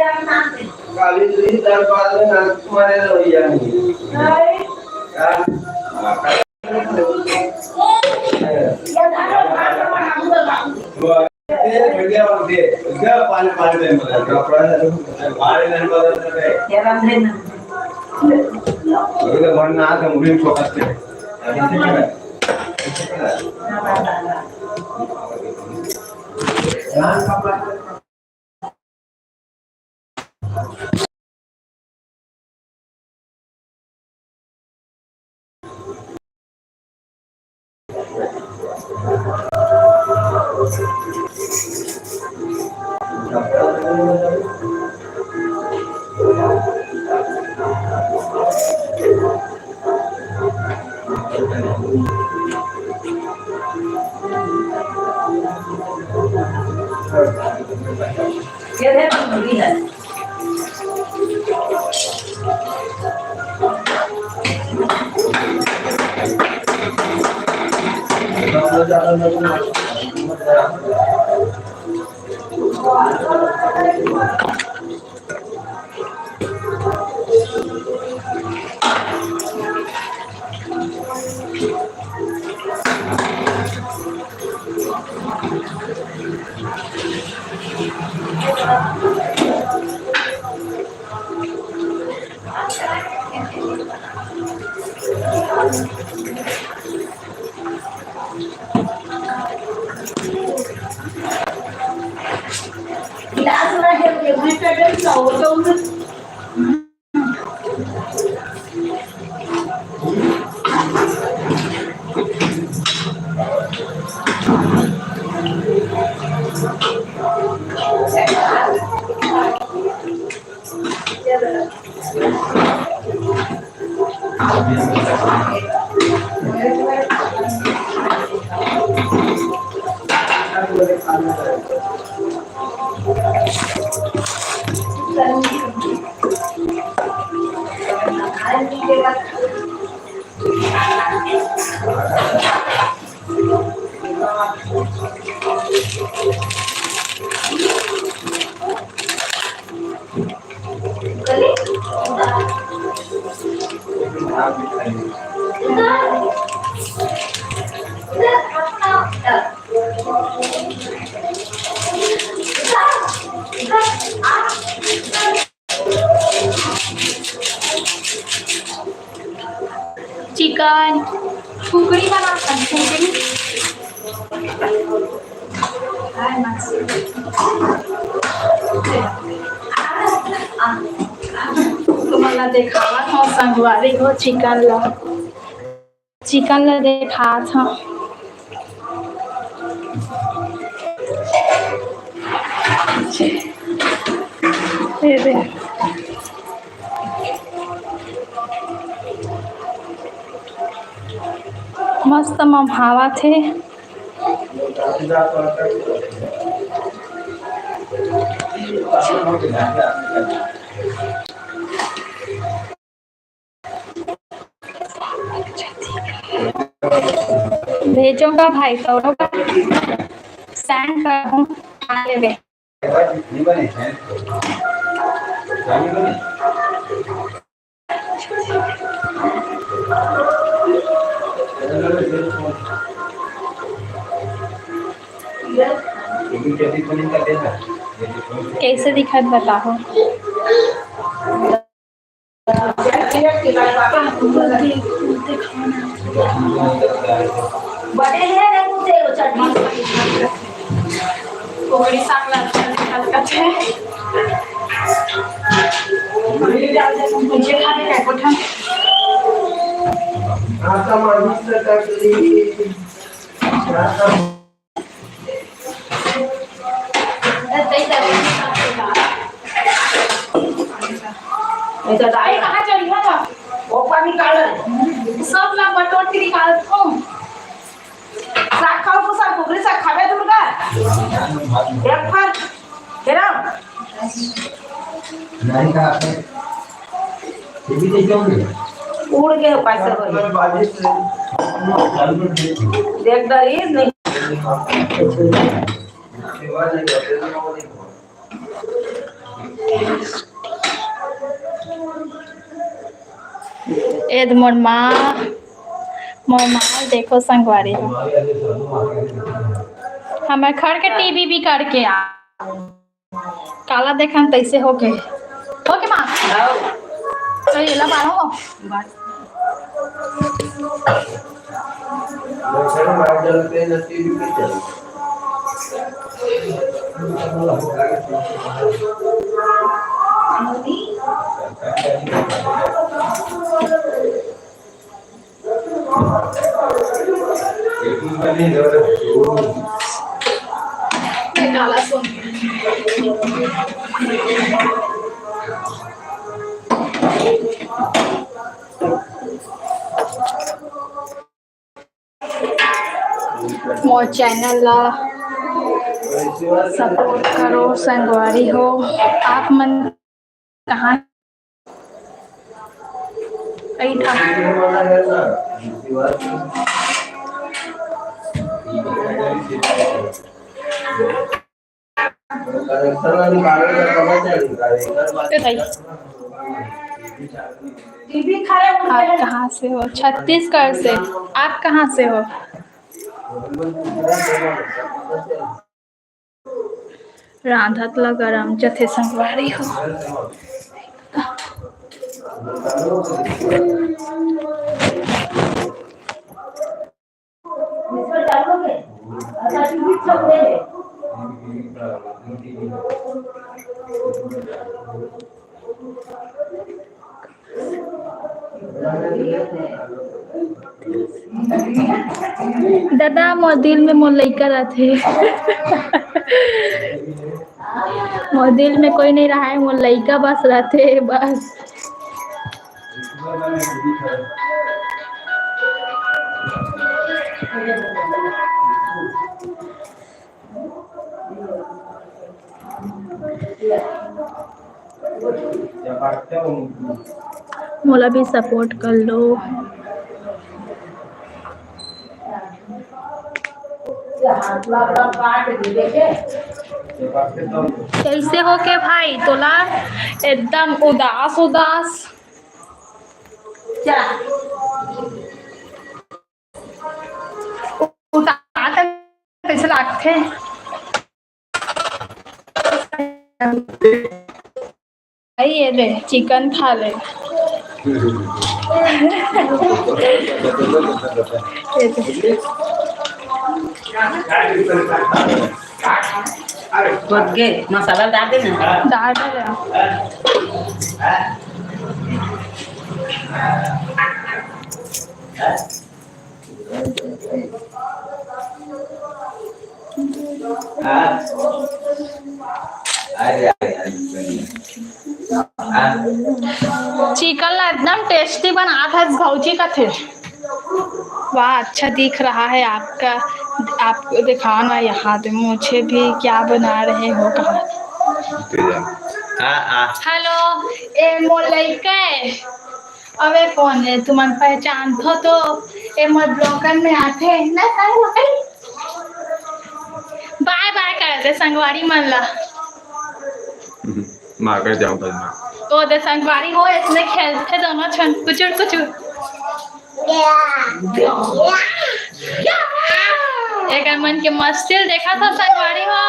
Kali ini daripada nanti kemarin lo iya nih. Kan? Chicken फुकरी बना फुकरी तुम्हाला देखावा था संगवारी को चिकन ला देखा था मस्त भावा थे भेजूंगा भाई दोनों का सेंड कर दूं ले ले कैसे दिखा बताओ बड़े हैं ना मुझे वो चटनी कोहड़ी सांगला अच्छा मुझे खाने का कोठा आता माणूस टाकली कहाँ चली है ना वो पानी निकाल सब ला बटोट के निकाल तुम साग खाओ को साग कुकरी साग खावे तुम का एक फार तेरा नहीं का आपने ये भी देखोगे उड़ के पैसे देख दरी नहीं एद मोर माँ देखो संगवारी हो हमारे घर के टीवी भी करके आ काला देखन तैसे हो के माँ तो ये ला बारो काला सुन मोर चैनल ला सपोर्ट करो संगवारी हो आप मन कहाँ आप कहाँ से हो छत्तीसगढ़ से आप कहाँ से हो राधत ला गरम जथे संगवारी हो दादा मोर दिल में मोर लइका रहथे मोर दिल में कोई नहीं रहा है मोर लइका बस रहथे बस मोला भी सपोर्ट कर लो कैसे हो के भाई तोला एकदम उदास कैसे लगते ये ले चिकन खा ले मसाला डाल देना डाल दे चिकन एकदम टेस्टी बना था भौजी का थे वाह अच्छा दिख रहा है आपका आपको दिखाना यहाँ पे मुझे भी क्या बना रहे हो कहा हेलो ए मोर लइका है अबे कौन है तुमन पहचान तो ए मोर ब्लॉगर में आते ना बाय बाय करते संगवारी मन ला मार जाऊं कल मैं तो दे संगवारी हो इसने खेलते दोनों छन कुचुर एक मन के मस्तिल देखा था संगवारी हो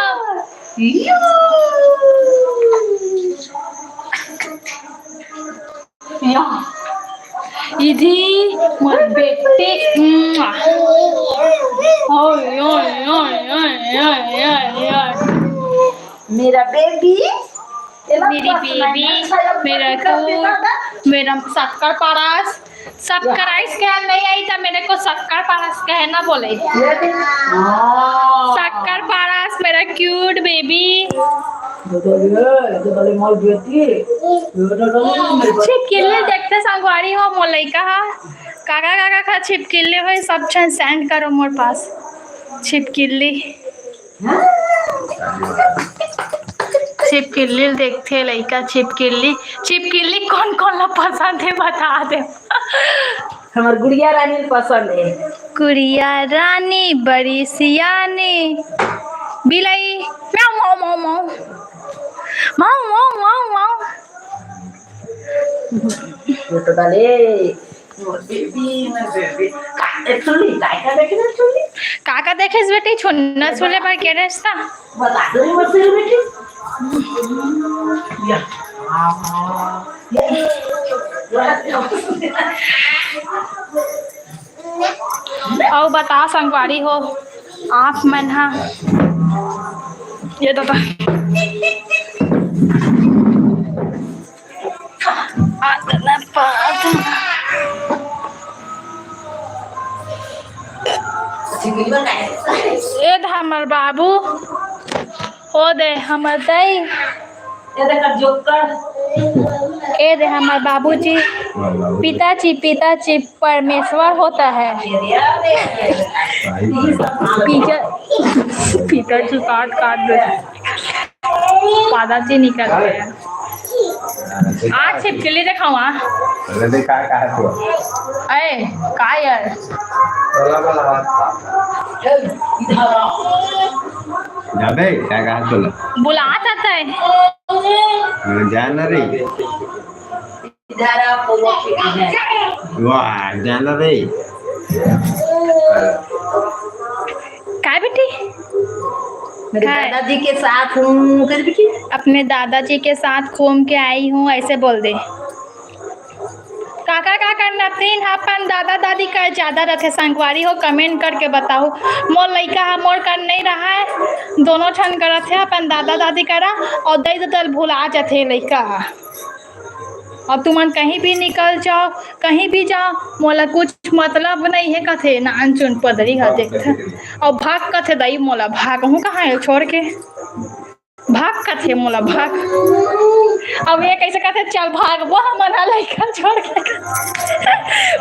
इधी मोर बेटे मेरा बेबी मेरी बेबी मेरा को मेरा शक्कर पारस शक्कर आइस कहना नहीं आई था मेरे को शक्कर पारस कहना बोले शक्कर पारस मेरा क्यूट बेबी छिपकिल्ले देखते संगवारी हो मोर लइका काका खा छिपकिल्ले हो सब छन सेंड करो मोर पास छिपकिल्ली छिपकिल्ली देखते लइका छिपकिल्ली कौन ला पसंद है बता दे हमार गुड़िया रानी पसंद है गुड़िया रानी बड़ी सियानी बिलाई म्याऊ माऊ माऊ माऊ माऊ माऊ माऊ माऊ तो डाले बेबी ना बेबी काय चुली काय देखे ना चुली काका देखे बेटी छोड़ना छोले पर क्या रास्ता बता दो रे मत बेटी या और बता संगवारी हो आप मन हाँ ये दादा आदना पाद ए हमर बाबू हो दे हमर दई ये देख जोकर ए दे हमर बाबूजी पिताजी परमेश्वर होता है पिताजी काट दे दादाजी निकल गया आज छिपकली दिखाऊँ अरे काय काय तो अरे का यार वाला जाबे काय काय बोला बुला आता है जाना रे इधर आप वाह जाना रे काय बेटी मेरे दादाजी के साथ हूँ कर बेटी अपने दादाजी के साथ घूम के आई हूँ ऐसे बोल दे काका का करना तीन अपन दादा दादी का ज़्यादा रखे संगवारी हो कमेंट करके बताओ मोर लड़का मोर कर नहीं रहा है दोनों ठन करत है अपन दादा दादी करा और दई दल भुला जाते लड़का और तुमन कहीं भी निकल जाओ कहीं भी जाओ मोला कुछ मतलब नहीं है कथे नान चुन पदरी हा देखते और भाग कथे दई मोला भाग हूँ कहाँ है छोड़ के भाग कथे मोला भाग अब ये कैसे कहते चल भाग वो हमारा लड़का छोड़ के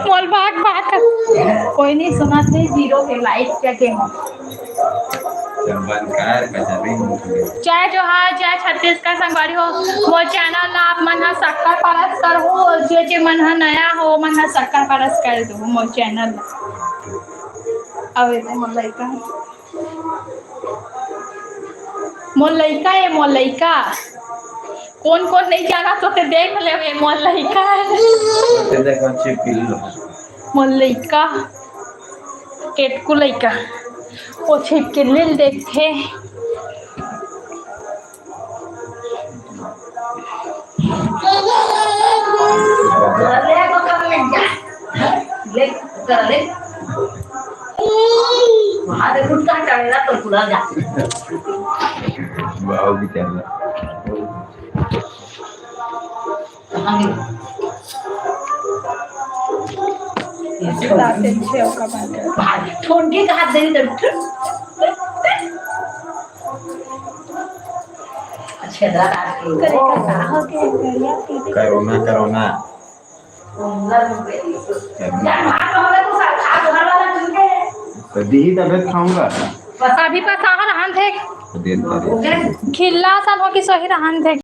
मोल भाग कोई नहीं सुना थे जीरो के लाइट क्या के जय जोहार जय छत्तीसगढ़ संगवारी हो वो चैनल आप मन हा सक्कर परस कर हो जे मन हा नया हो मन हा सक्कर परस कर दो मो चैनल अब मोर लड़का है मोर लड़का कौन नहीं जाना तो ते देख ले मोर लड़का मोर लड़का केटकू लड़का वो छिपके लिल देखते ले वहाँ कुत्ता चढ़ेगा तो पूरा जा वाह बेचारा ठोंगे का हाथ दे अच्छा करोना कभी ही तबियत खाऊंगा अभी पता रहन थे खिल्ला सा हो कि सही रहन थे